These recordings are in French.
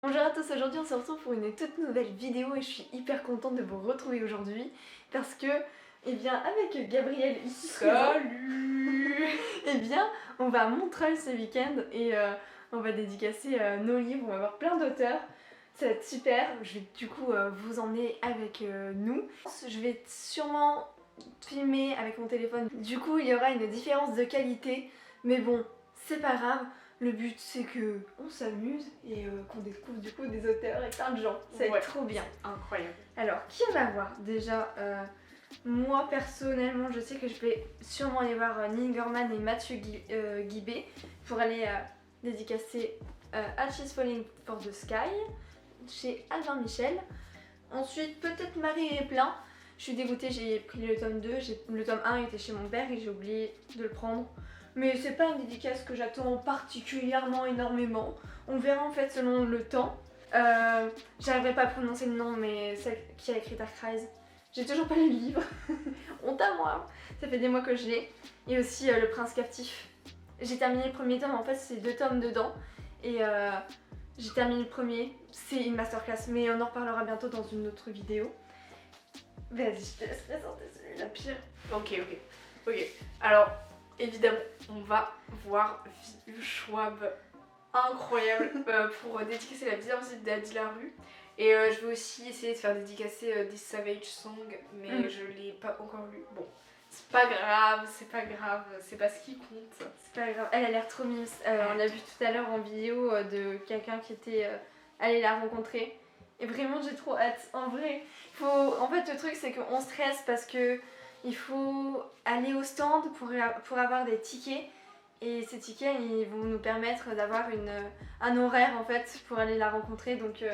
Bonjour à tous, aujourd'hui on se retrouve pour une toute nouvelle vidéo et je suis hyper contente de vous retrouver aujourd'hui parce que, eh bien, avec Gabriel ici, salut eh bien, on va à Montreuil ce week-end et on va dédicacer nos livres, on va voir plein d'auteurs. Ça va être super, je vais du coup vous emmener avec nous. Je vais sûrement filmer avec mon téléphone, du coup il y aura une différence de qualité, mais bon, c'est pas grave. Le but c'est que on s'amuse et qu'on découvre du coup des auteurs et plein de gens. Ça va être trop bien. Incroyable. Alors, qui on va voir? Déjà, moi personnellement, je sais que je vais sûrement aller voir Neil Gaiman et Mathieu Guibé pour aller dédicacer Ash is Falling for the Sky chez Albin Michel. Ensuite, peut-être Marie et Plein. Je suis dégoûtée, j'ai pris le tome 2, le tome 1 était chez mon père et j'ai oublié de le prendre. Mais c'est pas une dédicace que j'attends particulièrement énormément. On verra en fait selon le temps. J'arriverai pas à prononcer le nom, mais celle qui a écrit Dark Rise. J'ai toujours pas lu le livre. Honte à moi. Ça fait des mois que je l'ai. Et aussi Le Prince Captif. J'ai terminé le premier tome, en fait c'est 2 tomes dedans. Et j'ai terminé le premier. C'est une masterclass, mais on en reparlera bientôt dans une autre vidéo. Vas-y, je te laisse présenter celui-là, pire. Ok. Alors, évidemment, on va voir Vive Schwab, incroyable, pour dédicacer La Bizarre Visite d'Adi Larue. Et je vais aussi essayer de faire dédicacer This Savage Song, mais je l'ai pas encore lu. Bon, c'est pas grave, c'est pas ce qui compte. C'est pas grave, elle a l'air trop mimes. On l'a vu tout à l'heure en vidéo de quelqu'un qui était allé la rencontrer. Et vraiment j'ai trop hâte, en vrai. En fait le truc c'est qu'on stresse parce que il faut aller au stand pour avoir des tickets. Et ces tickets ils vont nous permettre d'avoir un horaire en fait pour aller la rencontrer. Donc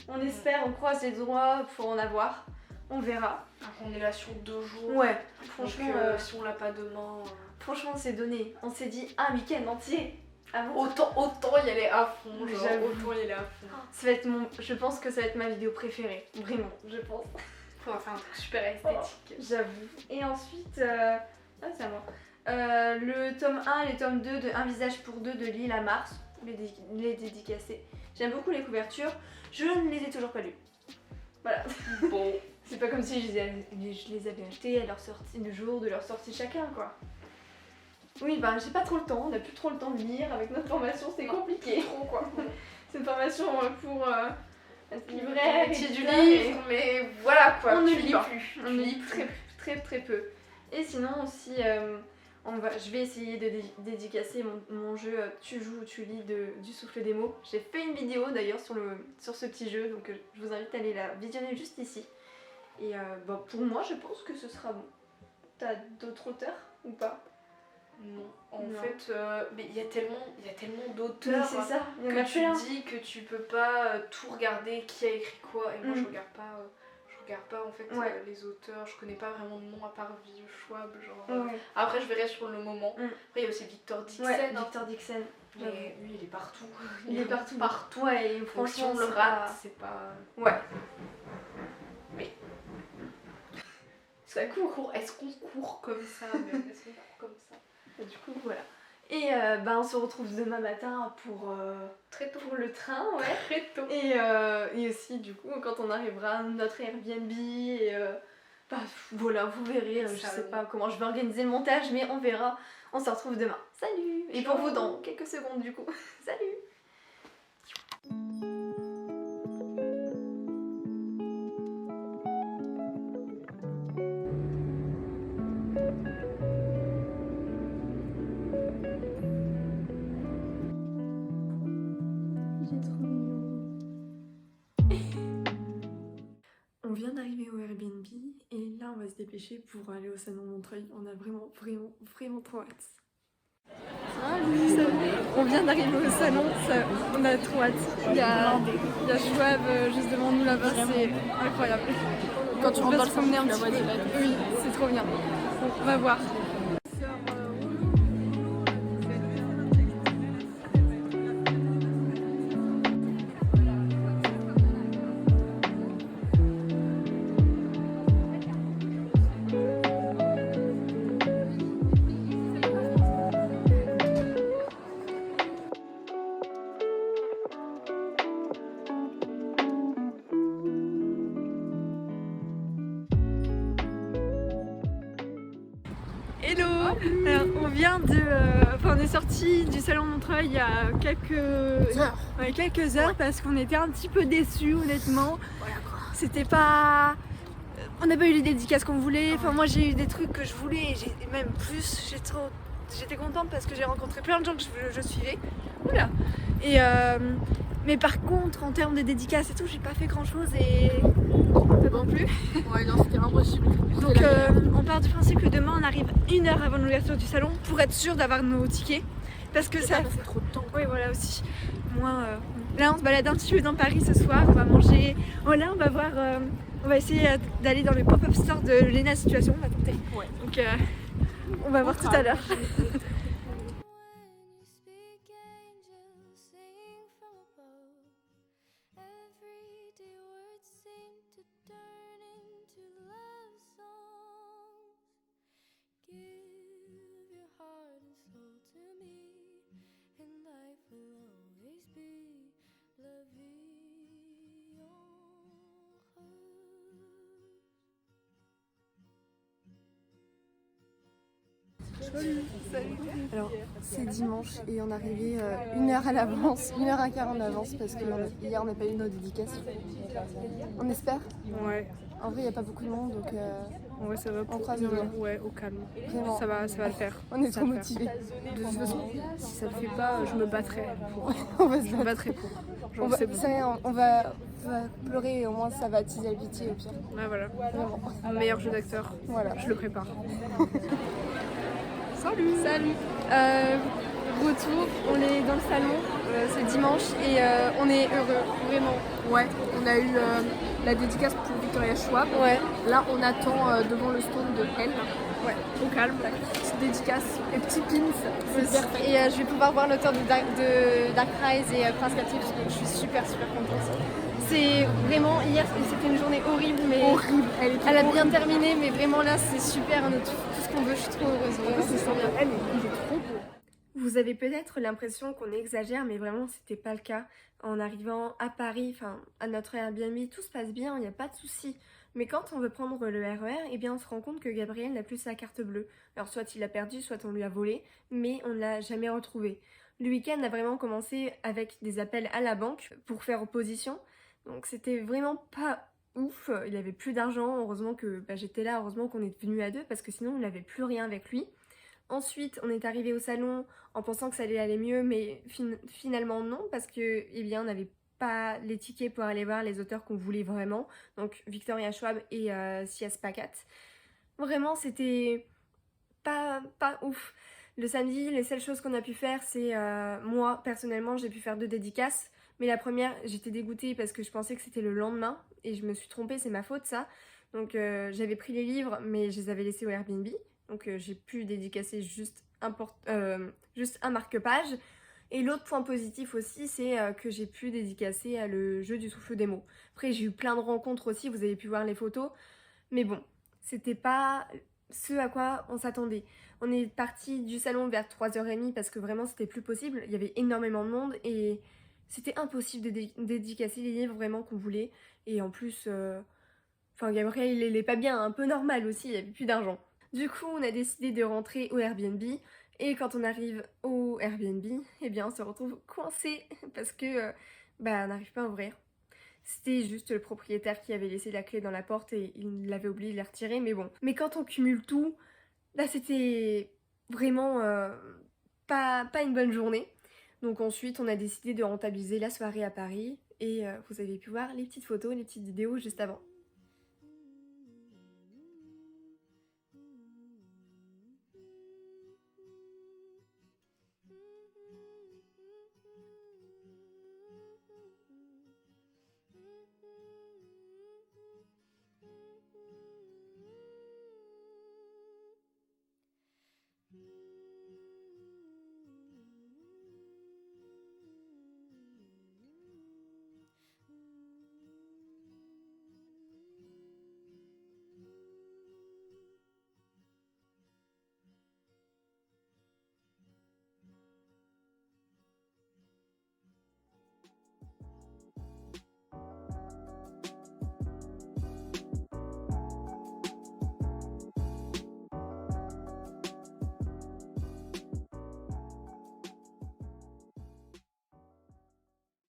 on espère, on croise les doigts pour en avoir. On verra. On est là sur 2 jours. Ouais, franchement. Donc, si on l'a pas demain. Franchement, c'est donné. On s'est dit un week-end entier. Autant y aller à fond. Autant y aller à fond. Ça va être je pense que ça va être ma vidéo préférée. Vraiment, je pense. On va faire un truc super esthétique. J'avoue. Et ensuite, c'est à moi. Le tome 1 et le tome 2 de Un visage pour deux de Lila Mars. Les dédicacés. J'aime beaucoup les couvertures. Je ne les ai toujours pas lues. Voilà. Bon. C'est pas comme si je les avais achetés à leur sortie, le jour de leur sortie chacun, quoi. Oui, bah j'ai pas trop le temps, on a plus trop le temps de lire avec notre formation, c'est compliqué. Trop quoi. C'est une formation pour être libraire, métier du livre, mais voilà quoi, on ne lit pas. plus. On lit très peu. Et sinon aussi, je vais essayer de dédicacer mon jeu Tu joues ou tu lis du souffle des mots. J'ai fait une vidéo d'ailleurs sur ce petit jeu, donc je vous invite à aller la visionner juste ici. Et pour moi, je pense que ce sera bon. T'as d'autres auteurs ou pas? Non, en fait, mais il y a tellement d'auteurs c'est ça, il y en que a tu plein. dis que tu peux pas tout regarder qui a écrit quoi. Et moi, je regarde pas en fait les auteurs. Je connais pas vraiment de nom à part Vive Schwab, genre. Après, je verrai sur le moment. Après, il y a aussi Victor Dixon. Ouais, Victor Dixon. Mais lui, il est partout. Il est partout. Ouais, et franchement, si on le rate, c'est pas. Ouais. Mais. Est-ce qu'on court comme ça même? Est-ce qu'on court comme ça? Et du coup, voilà. Et on se retrouve demain matin pour très tôt. Pour le train, ouais. Très tôt. Et aussi, du coup, quand on arrivera à notre Airbnb, et voilà, vous verrez. Je sais pas comment je vais organiser le montage, mais on verra. On se retrouve demain. Salut! Et pour vous dans quelques secondes, du coup. Salut! On vient d'arriver au Airbnb et là on va se dépêcher pour aller au salon Montreuil. On a vraiment trop hâte. Salut! On vient d'arriver au salon, on a trop hâte. Il y a Schwab juste devant nous là-bas, c'est incroyable. Quand tu rentres dans le salon, un petit peu. Oui, c'est trop bien. Bon, on va voir. Hello. Alors, on vient de... on est sorti du salon Montreuil il y a quelques heures parce qu'on était un petit peu déçus honnêtement. C'était pas... On n'a pas eu les dédicaces qu'on voulait. Enfin moi j'ai eu des trucs que je voulais et même plus. J'étais contente parce que j'ai rencontré plein de gens que je suivais. Oula. Et mais par contre en termes de dédicaces et tout, j'ai pas fait grand chose et pas non plus. Ouais non c'était impossible. Donc on part du principe que demain on arrive 1 heure avant l'ouverture du salon pour être sûr d'avoir nos tickets. Parce que ça fait trop de temps. Oui voilà aussi. Moi là on se balade un petit peu dans Paris ce soir, on va manger. Voilà, on va voir. On va essayer d'aller dans le pop-up store de Lena Situation, on va tenter. Ouais. Donc on va voir tout à l'heure. Alors c'est dimanche et on est arrivé 1 heure à l'avance, 1 heure et quart en avance parce que hier on n'a pas eu nos dédicaces. On espère. Ouais. En vrai il n'y a pas beaucoup de monde donc Ouais, ça va. on croise les doigts. Ouais, au calme. Vraiment. Ça va le faire. On est Ça trop va le faire. motivés. De toute façon, si ça le fait pas, je me battrai pour. On va se Je me battre. battrai pour. Genre, On va, c'est bon. ça y est, on va pleurer et au moins ça va attiser la pitié au pire. Ouais, voilà. Vraiment. Meilleur jeu d'acteur. Voilà. Je le prépare. Salut. Retour, on est dans le salon, c'est dimanche et on est heureux, vraiment. Ouais, on a eu la dédicace pour Victoria Schwab. Ouais. Là on attend devant le stand de elle. Ouais. Au calme, la petite dédicace, les petits pins. C'est parfait. Et je vais pouvoir voir l'auteur de Dark Rise et Prince Captif, donc je suis super contente. C'est vraiment, hier c'était une journée horrible, mais Horrible. elle a bien terminé, mais vraiment là c'est super, on a tout ce qu'on veut, je suis trop heureuse, vraiment c'est trop bien. Il est trop beau. Vous avez peut-être l'impression qu'on exagère, mais vraiment c'était pas le cas. En arrivant à Paris, enfin à notre Airbnb, tout se passe bien, il n'y a pas de souci. Mais quand on veut prendre le RER, eh bien on se rend compte que Gabriel n'a plus sa carte bleue. Alors soit il l'a perdue, soit on lui a volé, mais on ne l'a jamais retrouvée. Le week-end a vraiment commencé avec des appels à la banque pour faire opposition. Donc c'était vraiment pas ouf, il avait plus d'argent, heureusement que j'étais là, heureusement qu'on est venus à deux parce que sinon on n'avait plus rien avec lui. Ensuite on est arrivé au salon en pensant que ça allait aller mieux mais finalement non parce que eh bien on n'avait pas les tickets pour aller voir les auteurs qu'on voulait vraiment, donc Victoria Schwab et Sias Pacat. Vraiment c'était pas ouf. Le samedi, les seules choses qu'on a pu faire c'est moi personnellement j'ai pu faire 2 dédicaces. Mais la première, j'étais dégoûtée parce que je pensais que c'était le lendemain et je me suis trompée, c'est ma faute ça. Donc j'avais pris les livres mais je les avais laissés au Airbnb. Donc j'ai pu dédicacer juste un marque-page. Et l'autre point positif aussi, c'est que j'ai pu dédicacer le jeu du souffle des mots. Après j'ai eu plein de rencontres aussi, vous avez pu voir les photos. Mais bon, c'était pas ce à quoi on s'attendait. On est parti du salon vers 3h30 parce que vraiment c'était plus possible. Il y avait énormément de monde et... C'était impossible de dédicacer les livres vraiment qu'on voulait. Et en plus, Gabriel, il est pas bien, un peu normal aussi, il avait plus d'argent. Du coup, on a décidé de rentrer au Airbnb. Et quand on arrive au Airbnb, eh bien, on se retrouve coincé parce que on n'arrive pas à ouvrir. C'était juste le propriétaire qui avait laissé la clé dans la porte et il avait oublié de la retirer, mais bon. Mais quand on cumule tout, là, c'était vraiment pas une bonne journée. Donc ensuite, on a décidé de rentabiliser la soirée à Paris et vous avez pu voir les petites photos, les petites vidéos juste avant.